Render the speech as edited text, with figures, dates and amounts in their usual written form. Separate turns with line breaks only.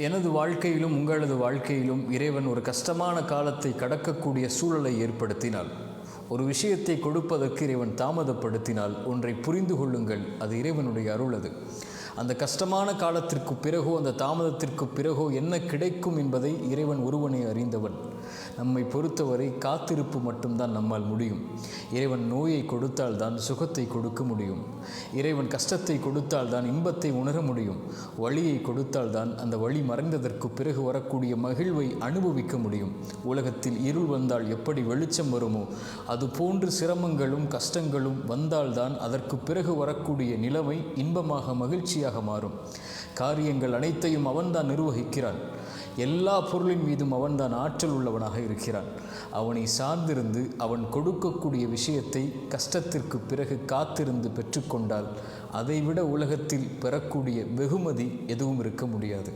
எனது வாழ்க்கையிலும் உங்களது வாழ்க்கையிலும் இறைவன் ஒரு கஷ்டமான காலத்தை கடக்கக்கூடிய சூழலை ஏற்படுத்தினால், ஒரு விஷயத்தை கொடுப்பதற்கு இறைவன் தாமதப்படுத்தினால் ஒன்றை புரிந்து கொள்ளுங்கள், அது இறைவனுடைய அருள். அது அந்த கஷ்டமான காலத்திற்கு பிறகோ அந்த தாமதத்திற்கு பிறகோ என்ன கிடைக்கும் என்பதை இறைவன் ஒருவனே அறிந்தவன். நம்மை பொறுத்தவரை காத்திருப்பு மட்டும்தான் நம்மால் முடியும். இறைவன் நோயை கொடுத்தால் தான் சுகத்தை கொடுக்க முடியும். இறைவன் கஷ்டத்தை கொடுத்தால் தான் இன்பத்தை உணர முடியும். வழியை கொடுத்தால் தான் அந்த வழி மறைந்ததற்கு பிறகு வரக்கூடிய மகிழ்வை அனுபவிக்க முடியும். உலகத்தில் இருள் வந்தால் எப்படி வெளிச்சம் வருமோ அதுபோன்று சிரமங்களும் கஷ்டங்களும் வந்தால்தான் அதற்கு பிறகு வரக்கூடிய நிலைமை இன்பமாக மகிழ்ச்சியாக மாறும். காரியங்கள் அனைத்தையும் அவன்தான் நிர்வகிக்கிறான். எல்லா பொருளின் மீதும் அவன்தான் ஆற்றல் உள்ளவனாக இருக்கிறான். அவனை சார்ந்திருந்து அவன் கொடுக்கக்கூடிய விஷயத்தை கஷ்டத்திற்கு பிறகு காத்திருந்து பெற்றுக்கொண்டால் அதைவிட உலகத்தில் பெறக்கூடிய வெகுமதி எதுவும் இருக்க முடியாது.